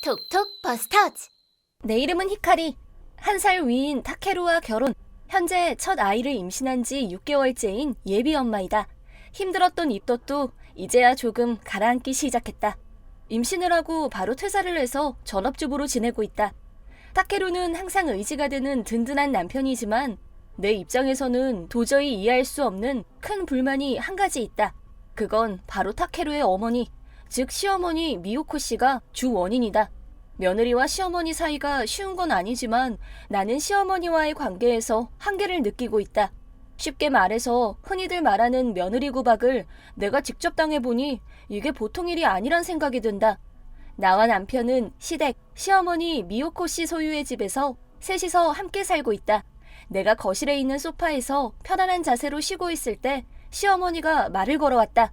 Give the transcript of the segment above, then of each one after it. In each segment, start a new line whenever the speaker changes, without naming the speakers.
톡톡 버스터즈.
내 이름은 히카리. 1살 위인 타케루와 결혼. 현재 첫 아이를 임신한 지 6개월째인 예비 엄마이다. 힘들었던 입덧도 이제야 조금 가라앉기 시작했다. 임신을 하고 바로 퇴사를 해서 전업주부로 지내고 있다. 타케루는 항상 의지가 되는 든든한 남편이지만 내 입장에서는 도저히 이해할 수 없는 큰 불만이 한 가지 있다. 그건 바로 타케루의 어머니, 즉 시어머니 미요코 씨가 주 원인이다. 며느리와 시어머니 사이가 쉬운 건 아니지만 나는 시어머니와의 관계에서 한계를 느끼고 있다. 쉽게 말해서 흔히들 말하는 며느리 구박을 내가 직접 당해보니 이게 보통 일이 아니란 생각이 든다. 나와 남편은 시댁, 시어머니 미요코 씨 소유의 집에서 셋이서 함께 살고 있다. 내가 거실에 있는 소파에서 편안한 자세로 쉬고 있을 때 시어머니가 말을 걸어왔다.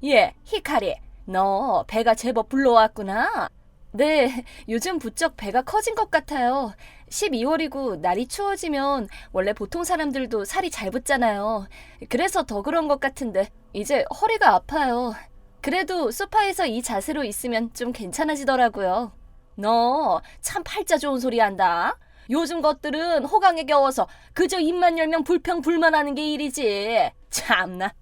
예, 히카리, 너 배가 제법 불러왔구나. 네, 요즘 부쩍 배가 커진 것 같아요. 12월이고 날이 추워지면 원래 보통 사람들도 살이 잘 붙잖아요. 그래서 더 그런 것 같은데 이제 허리가 아파요. 그래도 소파에서 이 자세로 있으면 좀 괜찮아지더라고요. 너 참 팔자 좋은 소리 한다. 요즘 것들은 호강에 겨워서 그저 입만 열면 불평불만하는 게 일이지. 참나.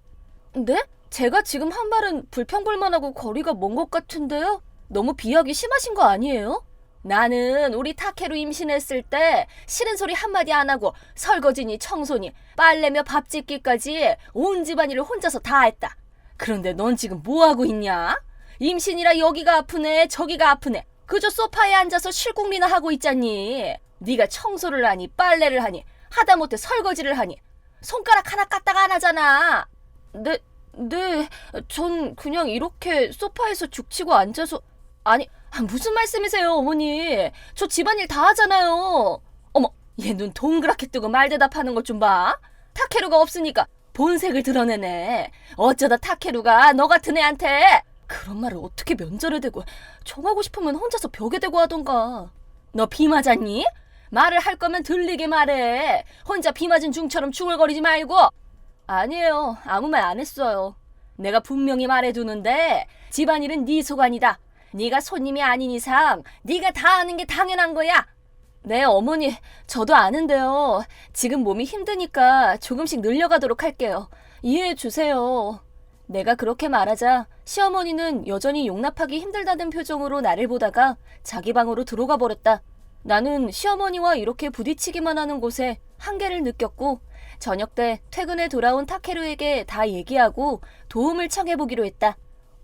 네? 제가 지금 한 말은 불평불만하고 거리가 먼 것 같은데요? 너무 비하기 심하신 거 아니에요? 나는 우리 타케루 임신했을 때 싫은 소리 한마디 안 하고 설거지니 청소니 빨래며 밥 짓기까지 온 집안일을 혼자서 다 했다. 그런데 넌 지금 뭐하고 있냐? 임신이라 여기가 아프네 저기가 아프네 그저 소파에 앉아서 실국리나 하고 있잖니. 네가 청소를 하니 빨래를 하니 하다못해 설거지를 하니 손가락 하나 까딱 안 하잖아. 네, 전 그냥 이렇게 소파에서 죽치고 앉아서... 아니, 무슨 말씀이세요, 어머니? 저 집안일 다 하잖아요. 어머, 얘 눈 동그랗게 뜨고 말 대답하는 것 좀 봐. 타케루가 없으니까 본색을 드러내네. 어쩌다 타케루가 너 같은 애한테 그런 말을 어떻게 면전에 대고 정하고 싶으면 혼자서 벽에 대고 하던가. 너 비 맞았니? 말을 할 거면 들리게 말해. 혼자 비 맞은 중처럼 중얼거리지 말고. 아니에요. 아무 말 안 했어요. 내가 분명히 말해두는데 집안일은 네 소관이다. 네가 손님이 아닌 이상 네가 다 아는 게 당연한 거야. 네, 어머니. 저도 아는데요. 지금 몸이 힘드니까 조금씩 늘려가도록 할게요. 이해해 주세요. 내가 그렇게 말하자 시어머니는 여전히 용납하기 힘들다는 표정으로 나를 보다가 자기 방으로 들어가 버렸다. 나는 시어머니와 이렇게 부딪히기만 하는 곳에 한계를 느꼈고 저녁 때 퇴근에 돌아온 타케루에게 다 얘기하고 도움을 청해보기로 했다.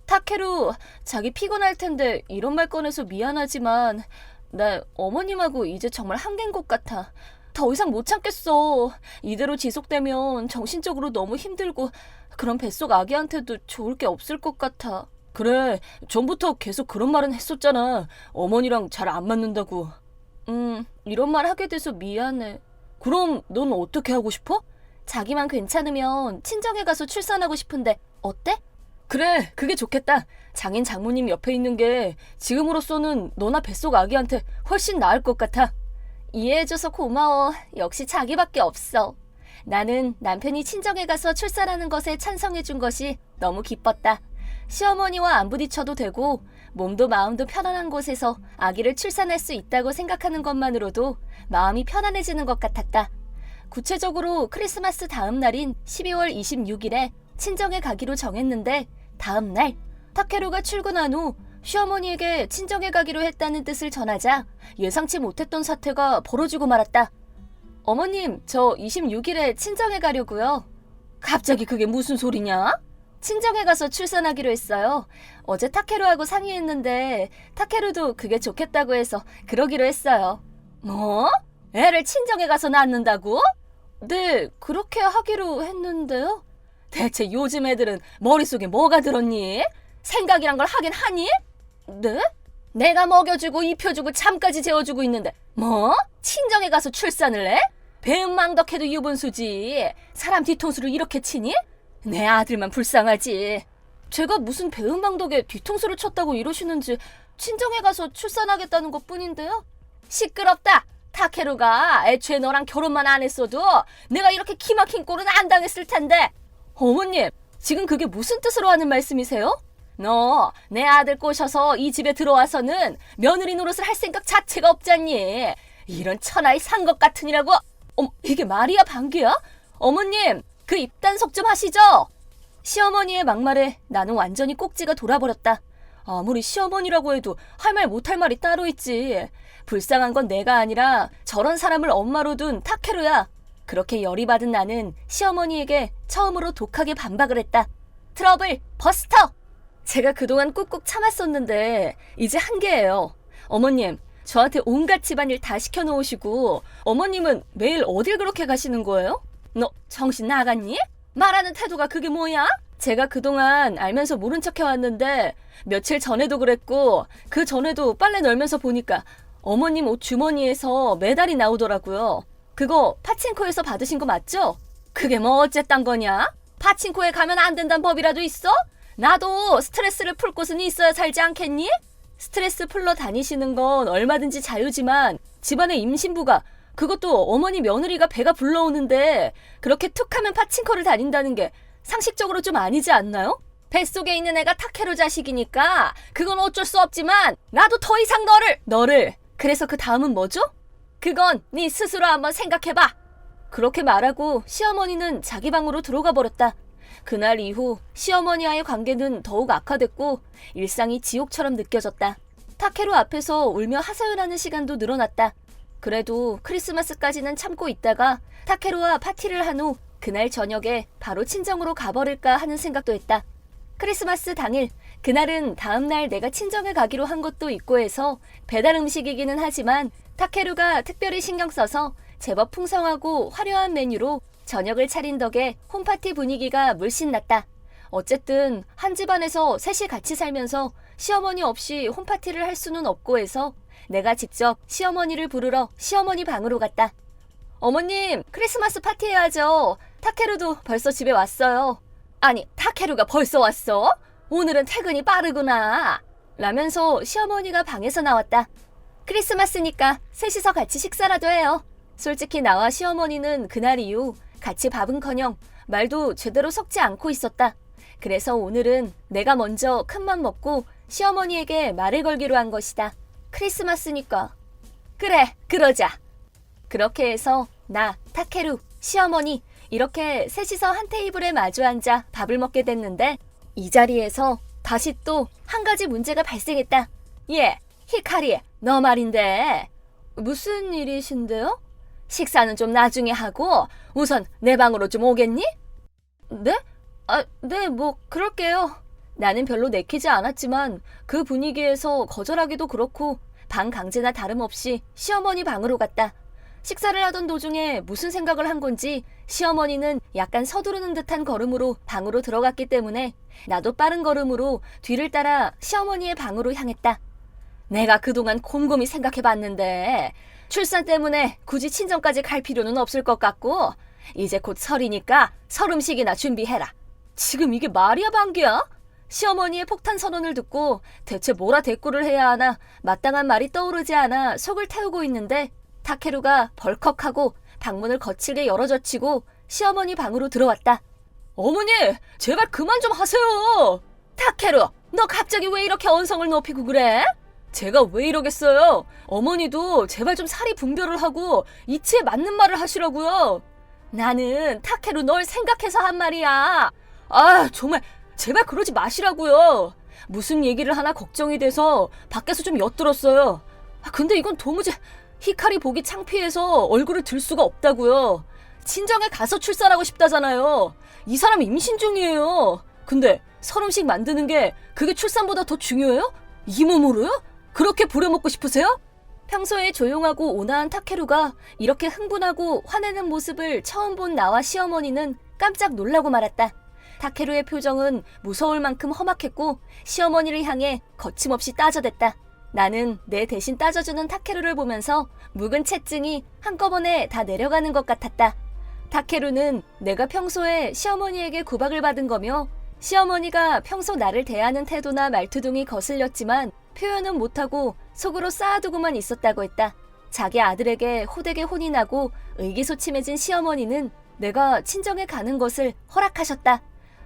타케루, 자기 피곤할 텐데 이런 말 꺼내서 미안하지만 나 어머님하고 이제 정말 한계인 것 같아. 더 이상 못 참겠어. 이대로 지속되면 정신적으로 너무 힘들고 그런 뱃속 아기한테도 좋을 게 없을 것 같아. 그래, 전부터 계속 그런 말은 했었잖아. 어머니랑 잘 안 맞는다고. 이런 말 하게 돼서 미안해. 그럼 넌 어떻게 하고 싶어? 자기만 괜찮으면 친정에 가서 출산하고 싶은데 어때? 그래, 그게 좋겠다. 장인 장모님 옆에 있는 게 지금으로서는 너나 뱃속 아기한테 훨씬 나을 것 같아. 이해해줘서 고마워. 역시 자기밖에 없어. 나는 남편이 친정에 가서 출산하는 것에 찬성해준 것이 너무 기뻤다. 시어머니와 안 부딪혀도 되고 몸도 마음도 편안한 곳에서 아기를 출산할 수 있다고 생각하는 것만으로도 마음이 편안해지는 것 같았다. 구체적으로 크리스마스 다음 날인 12월 26일에 친정에 가기로 정했는데 다음 날 타케루가 출근한 후 시어머니에게 친정에 가기로 했다는 뜻을 전하자 예상치 못했던 사태가 벌어지고 말았다. 어머님, 저 26일에 친정에 가려고요. 갑자기 그게 무슨 소리냐? 친정에 가서 출산하기로 했어요. 어제 타케루하고 상의했는데 타케루도 그게 좋겠다고 해서 그러기로 했어요. 뭐? 애를 친정에 가서 낳는다고? 네, 그렇게 하기로 했는데요. 대체 요즘 애들은 머릿속에 뭐가 들었니? 생각이란 걸 하긴 하니? 네? 내가 먹여주고 입혀주고 잠까지 재워주고 있는데 뭐? 친정에 가서 출산을 해? 배은망덕해도 유분수지. 사람 뒤통수를 이렇게 치니? 내 아들만 불쌍하지. 제가 무슨 배은망덕에 뒤통수를 쳤다고 이러시는지 친정에 가서 출산하겠다는 것뿐인데요. 시끄럽다. 타케루가 애초에 너랑 결혼만 안 했어도 내가 이렇게 기막힌 꼴은 안 당했을 텐데. 어머님, 지금 그게 무슨 뜻으로 하는 말씀이세요? 너 내 아들 꼬셔서 이 집에 들어와서는 며느리 노릇을 할 생각 자체가 없잖니. 이런 천하의 산것 같으니라고. 이게 말이야 방귀야? 어머님, 그 입단속 좀 하시죠. 시어머니의 막말에 나는 완전히 꼭지가 돌아버렸다. 아무리 시어머니라고 해도 할 말 못할 말이 따로 있지. 불쌍한 건 내가 아니라 저런 사람을 엄마로 둔 타케루야. 그렇게 열이 받은 나는 시어머니에게 처음으로 독하게 반박을 했다. 트러블 버스터! 제가 그동안 꾹꾹 참았었는데 이제 한계예요. 어머님, 저한테 온갖 집안일 다 시켜놓으시고 어머님은 매일 어딜 그렇게 가시는 거예요? 너 정신 나갔니? 말하는 태도가 그게 뭐야? 제가 그동안 알면서 모른 척 해왔는데 며칠 전에도 그랬고 그 전에도 빨래 널면서 보니까 어머님 옷 주머니에서 메달이 나오더라고요. 그거 파친코에서 받으신 거 맞죠? 그게 뭐 어쨌단 거냐? 파친코에 가면 안 된다는 법이라도 있어? 나도 스트레스를 풀 곳은 있어야 살지 않겠니? 스트레스 풀러 다니시는 건 얼마든지 자유지만 집안의 임신부가, 그것도 어머니 며느리가 배가 불러오는데 그렇게 툭하면 파친코를 다닌다는 게 상식적으로 좀 아니지 않나요? 뱃속에 있는 애가 타케루 자식이니까 그건 어쩔 수 없지만 나도 더 이상 너를 그래서 그 다음은 뭐죠? 그건 네 스스로 한번 생각해봐. 그렇게 말하고 시어머니는 자기 방으로 들어가 버렸다. 그날 이후 시어머니와의 관계는 더욱 악화됐고 일상이 지옥처럼 느껴졌다. 타케루 앞에서 울며 하소연하는 시간도 늘어났다. 그래도 크리스마스까지는 참고 있다가 타케루와 파티를 한 후 그날 저녁에 바로 친정으로 가버릴까 하는 생각도 했다. 크리스마스 당일, 그날은 다음날 내가 친정에 가기로 한 것도 있고 해서 배달 음식이기는 하지만 타케루가 특별히 신경 써서 제법 풍성하고 화려한 메뉴로 저녁을 차린 덕에 홈파티 분위기가 물씬 났다. 어쨌든 한 집안에서 셋이 같이 살면서 시어머니 없이 홈파티를 할 수는 없고 해서 내가 직접 시어머니를 부르러 시어머니 방으로 갔다. 어머님, 크리스마스 파티 해야죠. 타케루도 벌써 집에 왔어요. 아니, 타케루가 벌써 왔어? 오늘은 퇴근이 빠르구나. 라면서 시어머니가 방에서 나왔다. 크리스마스니까 셋이서 같이 식사라도 해요. 솔직히 나와 시어머니는 그날 이후 같이 밥은커녕 말도 제대로 섞지 않고 있었다. 그래서 오늘은 내가 먼저 큰맘 먹고 시어머니에게 말을 걸기로 한 것이다. 크리스마스니까. 그래, 그러자. 그렇게 해서 나, 타케루, 시어머니 이렇게 셋이서 한 테이블에 마주 앉아 밥을 먹게 됐는데 이 자리에서 다시 또 한 가지 문제가 발생했다. 예, 히카리, 너 말인데. 무슨 일이신데요? 식사는 좀 나중에 하고 우선 내 방으로 좀 오겠니? 네? 네, 뭐 그럴게요. 나는 별로 내키지 않았지만 그 분위기에서 거절하기도 그렇고 방 강제나 다름없이 시어머니 방으로 갔다. 식사를 하던 도중에 무슨 생각을 한 건지 시어머니는 약간 서두르는 듯한 걸음으로 방으로 들어갔기 때문에 나도 빠른 걸음으로 뒤를 따라 시어머니의 방으로 향했다. 내가 그동안 곰곰이 생각해봤는데 출산 때문에 굳이 친정까지 갈 필요는 없을 것 같고 이제 곧 설이니까 설 음식이나 준비해라. 지금 이게 말이야 방귀야? 시어머니의 폭탄 선언을 듣고 대체 뭐라 대꾸를 해야 하나 마땅한 말이 떠오르지 않아 속을 태우고 있는데 타케루가 벌컥하고 방문을 거칠게 열어젖히고 시어머니 방으로 들어왔다. 어머니, 제발 그만 좀 하세요. 타케루, 너 갑자기 왜 이렇게 언성을 높이고 그래? 제가 왜 이러겠어요? 어머니도 제발 좀 사리 분별을 하고 이치에 맞는 말을 하시라고요. 나는 타케루 널 생각해서 한 말이야. 정말 제발 그러지 마시라고요. 무슨 얘기를 하나 걱정이 돼서 밖에서 좀 엿들었어요. 근데 이건 도무지 히카리 보기 창피해서 얼굴을 들 수가 없다고요. 친정에 가서 출산하고 싶다잖아요. 이 사람 임신 중이에요. 근데 설 음식 만드는 게 그게 출산보다 더 중요해요? 이 몸으로요? 그렇게 부려먹고 싶으세요? 평소에 조용하고 온화한 타케루가 이렇게 흥분하고 화내는 모습을 처음 본 나와 시어머니는 깜짝 놀라고 말았다. 타케루의 표정은 무서울 만큼 험악했고 시어머니를 향해 거침없이 따져댔다. 나는 내 대신 따져주는 타케루를 보면서 묵은 체증이 한꺼번에 다 내려가는 것 같았다. 타케루는 내가 평소에 시어머니에게 구박을 받은 거며 시어머니가 평소 나를 대하는 태도나 말투 등이 거슬렸지만 표현은 못하고 속으로 쌓아두고만 있었다고 했다. 자기 아들에게 호되게 혼이 나고 의기소침해진 시어머니는 내가 친정에 가는 것을 허락하셨다.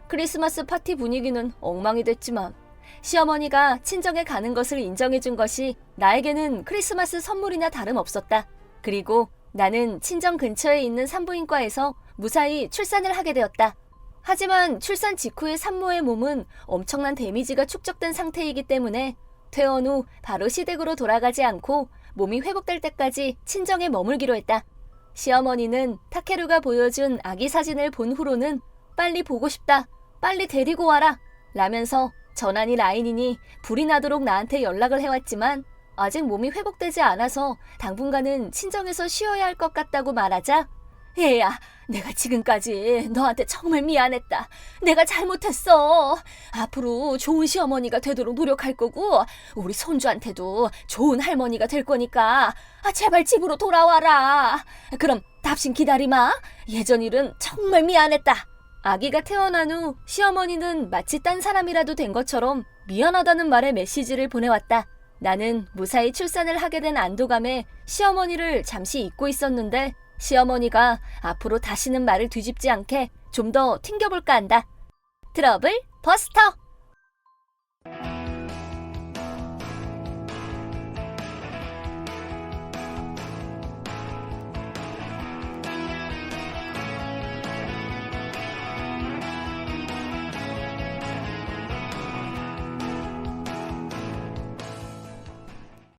크리스마스 파티 분위기는 엉망이 됐지만 시어머니가 친정에 가는 것을 인정해준 것이 나에게는 크리스마스 선물이나 다름없었다. 그리고 나는 친정 근처에 있는 산부인과에서 무사히 출산을 하게 되었다. 하지만 출산 직후의 산모의 몸은 엄청난 데미지가 축적된 상태이기 때문에 퇴원 후 바로 시댁으로 돌아가지 않고 몸이 회복될 때까지 친정에 머물기로 했다. 시어머니는 타케루가 보여준 아기 사진을 본 후로는 빨리 보고 싶다, 빨리 데리고 와라 라면서 전환이 라인이니 불이 나도록 나한테 연락을 해왔지만 아직 몸이 회복되지 않아서 당분간은 친정에서 쉬어야 할 것 같다고 말하자, 얘야, 내가 지금까지 너한테 정말 미안했다. 내가 잘못했어. 앞으로 좋은 시어머니가 되도록 노력할 거고 우리 손주한테도 좋은 할머니가 될 거니까 제발 집으로 돌아와라. 그럼 답신 기다리마. 예전 일은 정말 미안했다. 아기가 태어난 후 시어머니는 마치 딴 사람이라도 된 것처럼 미안하다는 말의 메시지를 보내왔다. 나는 무사히 출산을 하게 된 안도감에 시어머니를 잠시 잊고 있었는데 시어머니가 앞으로 다시는 말을 뒤집지 않게 좀 더 튕겨볼까 한다. 트러블 버스터!